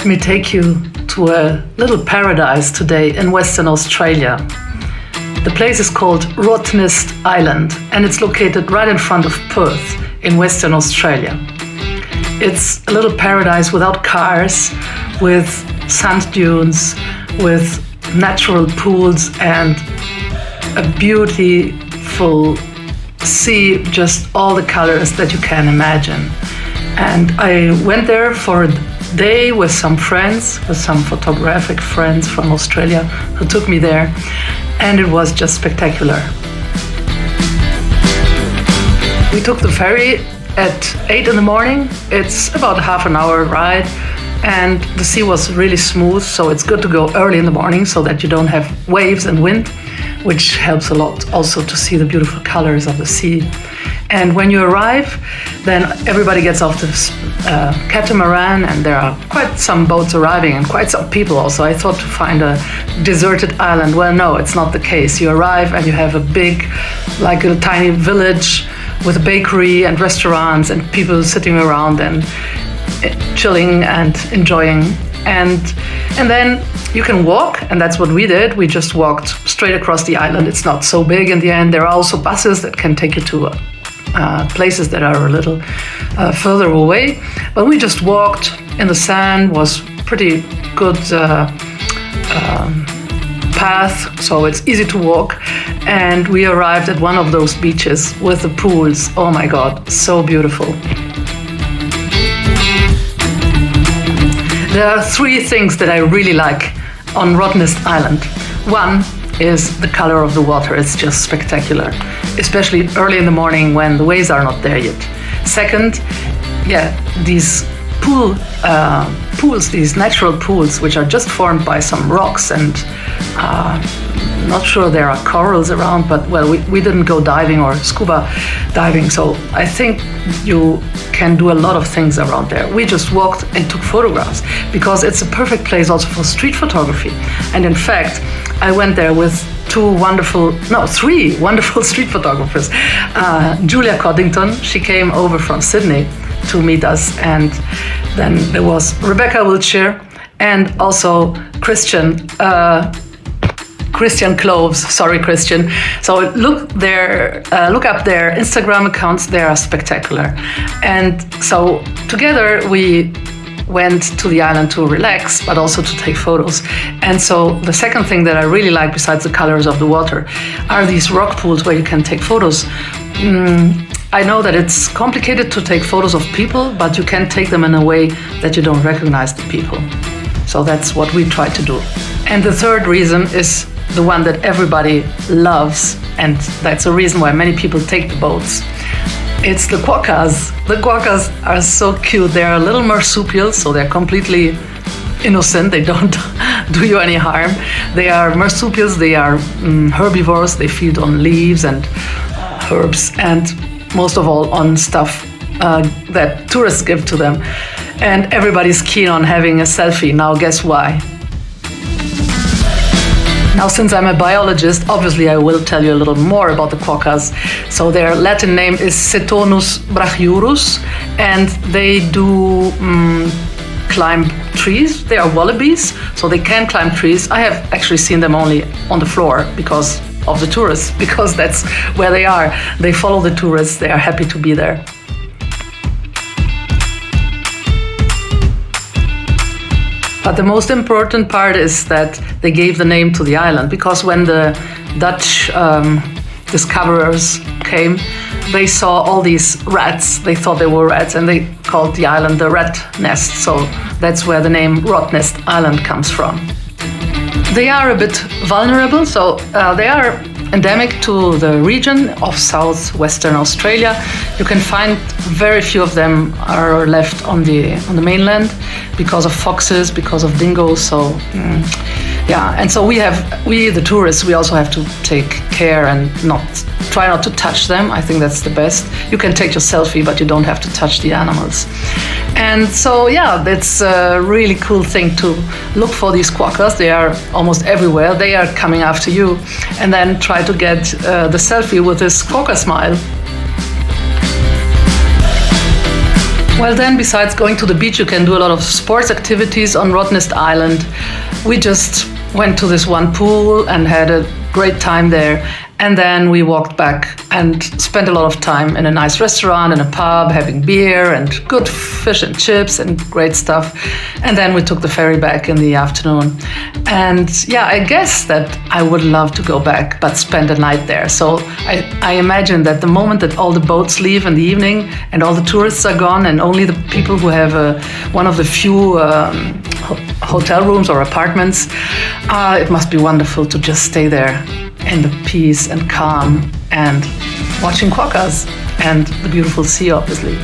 me take you to a little paradise today in Western Australia. The place is called Rottnest Island and it's located right in front of Perth in Western Australia. It's a little paradise without cars, with sand dunes, with natural pools and a beautiful sea, just all the colors that you can imagine. And I went there for a day with some friends, with some photographic friends from Australia who took me there, and it was just spectacular. We took the ferry at 8 in the morning. It's about half an hour ride, and the sea was really smooth, so it's good to go early in the morning so that you don't have waves and wind, which helps a lot also to see the beautiful colors of the sea. And when you arrive, then everybody gets off this catamaran, and there are quite some boats arriving and quite some people also. I thought to find a deserted island. Well, no, it's not the case. You arrive and you have a big, like a tiny village with a bakery and restaurants and people sitting around and chilling and enjoying. And then you can walk, and that's what we did. We just walked straight across the island. It's not so big in the end. There are also buses that can take you to places that are a little further away. But we just walked in the sand, was pretty good path, so it's easy to walk. And we arrived at one of those beaches with the pools. Oh my God, so beautiful. There are three things that I really like on Rottnest Island. One is the color of the water. It's just spectacular, especially early in the morning when the waves are not there yet. Second, these pools, these natural pools, which are just formed by some rocks and not sure there are corals around, but well, we didn't go diving or scuba diving, so I think you can do a lot of things around there. We just walked and took photographs because it's a perfect place also for street photography. And in fact, I went there with three wonderful street photographers. Julia Coddington, she came over from Sydney to meet us, and then there was Rebecca Wiltshire and also Christian Cloves. Sorry, Christian. So look up their Instagram accounts. They are spectacular. And so together we went to the island to relax, but also to take photos. And so the second thing that I really like, besides the colors of the water, are these rock pools where you can take photos. I know that it's complicated to take photos of people, but you can take them in a way that you don't recognize the people. So that's what we try to do. And the third reason is the one that everybody loves, and that's the reason why many people take the boats. It's the quokkas. The quokkas are so cute. They're little marsupials, so they're completely innocent. They don't do you any harm. They are marsupials. They are herbivores. They feed on leaves and herbs, and most of all on stuff that tourists give to them. And everybody's keen on having a selfie. Now guess why? Now, since I'm a biologist, obviously I will tell you a little more about the quokkas. So their Latin name is Cetonus brachyurus, and they do climb trees. They are wallabies, so they can climb trees. I have actually seen them only on the floor because of the tourists, because that's where they are. They follow the tourists. They are happy to be there. But the most important part is that they gave the name to the island, because when the Dutch discoverers came, they saw all these rats. They thought they were rats, and they called the island the Rat Nest. So that's where the name Rottnest Island comes from. They are a bit vulnerable, so they are endemic to the region of southwestern Australia. You can find very few of them are left on the mainland because of foxes, because of dingoes. So and so we the tourists, we also have to take care and try not to touch them. I think that's the best. You can take your selfie, but you don't have to touch the animals. And so that's a really cool thing to look for these quokkas. They are almost everywhere. They are coming after you, and then try to get the selfie with this quokka smile. Well, then, besides going to the beach, you can do a lot of sports activities on Rottnest Island. We just went to this one pool and had a great time there. And then we walked back and spent a lot of time in a nice restaurant, in a pub, having beer and good fish and chips and great stuff. And then we took the ferry back in the afternoon. And yeah, I guess that I would love to go back, but spend a night there. So I imagine that the moment that all the boats leave in the evening and all the tourists are gone and only the people who have one of the few hotel rooms or apartments, it must be wonderful to just stay there in the peace and calm and watching quokkas and the beautiful sea, obviously.